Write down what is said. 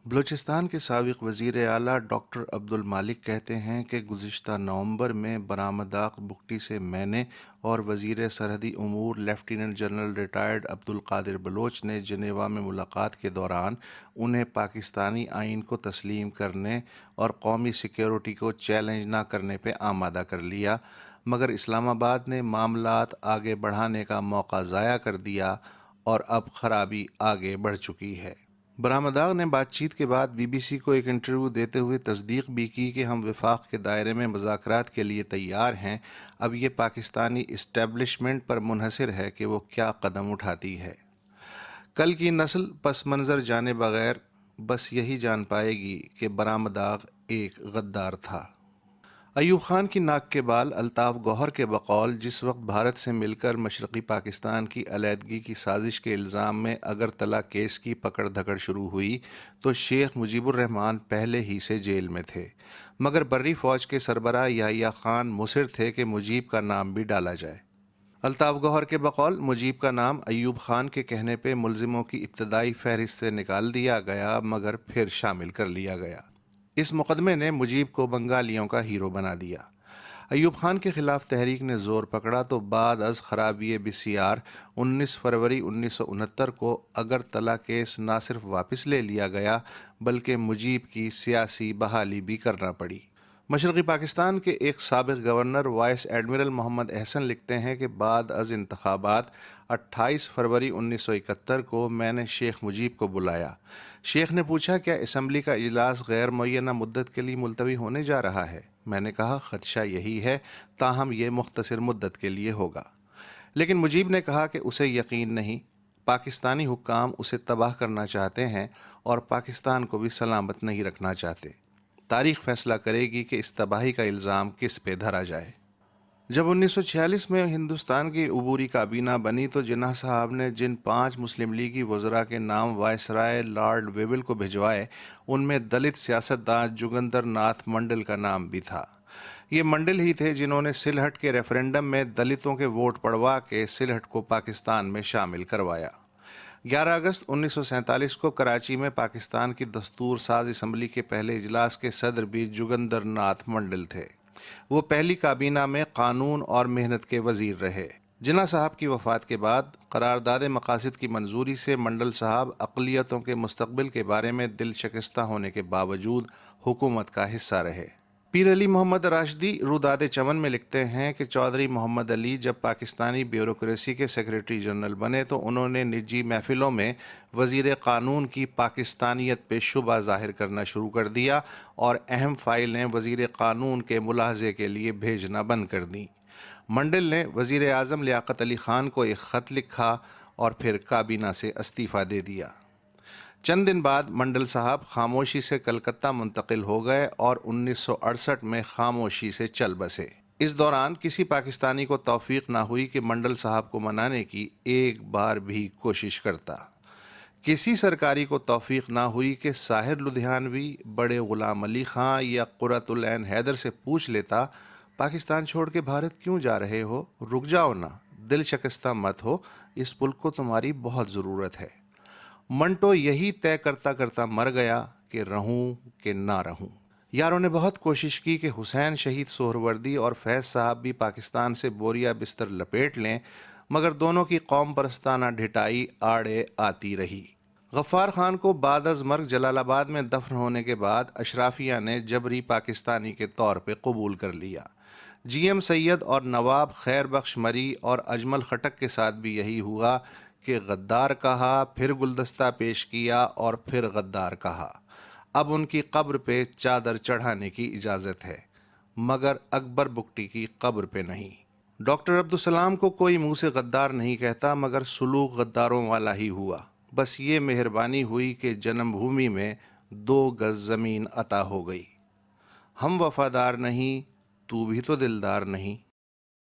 بلوچستان کے سابق وزیر اعلیٰ ڈاکٹر عبدالمالک کہتے ہیں کہ گزشتہ نومبر میں برآمدات بگٹی سے میں نے اور وزیر سرحدی امور lieutenant general retired Abdul Qadir Baloch نے جنیوا میں ملاقات کے دوران انہیں پاکستانی آئین کو تسلیم کرنے اور قومی سیکیورٹی کو چیلنج نہ کرنے پہ آمادہ کر لیا، مگر اسلام آباد نے معاملات آگے بڑھانے کا موقع ضائع کر دیا اور اب خرابی آگے بڑھ چکی ہے۔ برآمدات نے بات چیت کے بعد بی بی سی کو ایک انٹرویو دیتے ہوئے تصدیق بھی کی کہ ہم وفاق کے دائرے میں مذاکرات کے لیے تیار ہیں، اب یہ پاکستانی اسٹیبلشمنٹ پر منحصر ہے کہ وہ کیا قدم اٹھاتی ہے۔ کل کی نسل پس منظر جانے بغیر بس یہی جان پائے گی کہ برآمدات ایک غدار تھا۔ ایوب خان کی ناک کے بال الطاف گوہر کے بقول جس وقت بھارت سے مل کر مشرقی پاکستان کی علیحدگی کی سازش کے الزام میں اگرتلہ کیس کی پکڑ دھکڑ شروع ہوئی تو شیخ مجیب الرحمان پہلے ہی سے جیل میں تھے، مگر بری فوج کے سربراہ یحییٰ خان مصر تھے کہ مجیب کا نام بھی ڈالا جائے۔ الطاف گوہر کے بقول مجیب کا نام ایوب خان کے کہنے پہ ملزموں کی ابتدائی فہرست سے نکال دیا گیا مگر پھر شامل کر لیا گیا۔ اس مقدمے نے مجیب کو بنگالیوں کا ہیرو بنا دیا۔ ایوب خان کے خلاف تحریک نے زور پکڑا تو بعد از خرابی بسیار 19 فروری 1969 کو اگرتلہ کیس نہ صرف واپس لے لیا گیا بلکہ مجیب کی سیاسی بحالی بھی کرنا پڑی۔ مشرقی پاکستان کے ایک سابق governor vice admiral Muhammad Ahsan لکھتے ہیں کہ بعد از انتخابات 28 فروری 1971 کو میں نے شیخ مجیب کو بلایا۔ شیخ نے پوچھا کیا اسمبلی کا اجلاس غیر معینہ مدت کے لیے ملتوی ہونے جا رہا ہے؟ میں نے کہا خدشہ یہی ہے، تاہم یہ مختصر مدت کے لیے ہوگا۔ لیکن مجیب نے کہا کہ اسے یقین نہیں، پاکستانی حکام اسے تباہ کرنا چاہتے ہیں اور پاکستان کو بھی سلامت نہیں رکھنا چاہتے۔ تاریخ فیصلہ کرے گی کہ اس تباہی کا الزام کس پہ دھرا جائے۔ جب 1946 میں ہندوستان کی عبوری کابینہ بنی تو جناح صاحب نے جن 5 مسلم لیگی وزراء کے نام وائسرائے لارڈ ویول کو بھجوائے ان میں دلت سیاستدان جوگندر ناتھ منڈل کا نام بھی تھا۔ یہ منڈل ہی تھے جنہوں نے سلہٹ کے ریفرنڈم میں دلتوں کے ووٹ پڑوا کے سلہٹ کو پاکستان میں شامل کروایا۔ 11 اگست 1947 کو کراچی میں پاکستان کی دستور ساز اسمبلی کے پہلے اجلاس کے صدر بھی جوگندر ناتھ منڈل تھے۔ وہ پہلی کابینہ میں قانون اور محنت کے وزیر رہے۔ جناح صاحب کی وفات کے بعد قرارداد مقاصد کی منظوری سے منڈل صاحب اقلیتوں کے مستقبل کے بارے میں دل شکستہ ہونے کے باوجود حکومت کا حصہ رہے۔ پیر علی محمد راشدی روداد چمن میں لکھتے ہیں کہ چودھری محمد علی جب پاکستانی بیوروکریسی کے سیکریٹری جنرل بنے تو انہوں نے نجی محفلوں میں وزیر قانون کی پاکستانیت پہ شبہ ظاہر کرنا شروع کر دیا اور اہم فائلیں وزیر قانون کے ملاحظے کے لیے بھیجنا بند کر دیں۔ منڈل نے وزیر اعظم لیاقت علی خان کو ایک خط لکھا اور پھر کابینہ سے استعفیٰ دے دیا۔ چند دن بعد منڈل صاحب خاموشی سے کلکتہ منتقل ہو گئے اور 1968 میں خاموشی سے چل بسے۔ اس دوران کسی پاکستانی کو توفیق نہ ہوئی کہ منڈل صاحب کو منانے کی ایک بار بھی کوشش کرتا۔ کسی سرکاری کو توفیق نہ ہوئی کہ ساحر لدھیانوی، بڑے غلام علی خان یا قرۃ العین حیدر سے پوچھ لیتا پاکستان چھوڑ کے بھارت کیوں جا رہے ہو؟ رک جاؤ نا، دل شکستہ مت ہو، اس ملک کو تمہاری بہت ضرورت ہے۔ منٹو یہی طے کرتا کرتا مر گیا کہ رہوں کہ نہ رہوں۔ یاروں نے بہت کوشش کی کہ حسین شہید سہروردی اور فیض صاحب بھی پاکستان سے بوریا بستر لپیٹ لیں، مگر دونوں کی قوم پرستانہ ڈھٹائی آڑے آتی رہی۔ غفار خان کو بعد از مرگ جلال آباد میں دفن ہونے کے بعد اشرافیہ نے جبری پاکستانی کے طور پہ قبول کر لیا۔ جی ایم سید اور نواب خیر بخش مری اور اجمل خٹک کے ساتھ بھی یہی ہوا کہ غدار کہا، پھر گلدستہ پیش کیا اور پھر غدار کہا۔ اب ان کی قبر پہ چادر چڑھانے کی اجازت ہے، مگر اکبر بگٹی کی قبر پہ نہیں۔ ڈاکٹر عبدالسلام کو کوئی منہ سے غدار نہیں کہتا مگر سلوک غداروں والا ہی ہوا۔ بس یہ مہربانی ہوئی کہ جنم بھومی میں 2 گز زمین عطا ہو گئی۔ ہم وفادار نہیں، تو بھی تو دلدار نہیں۔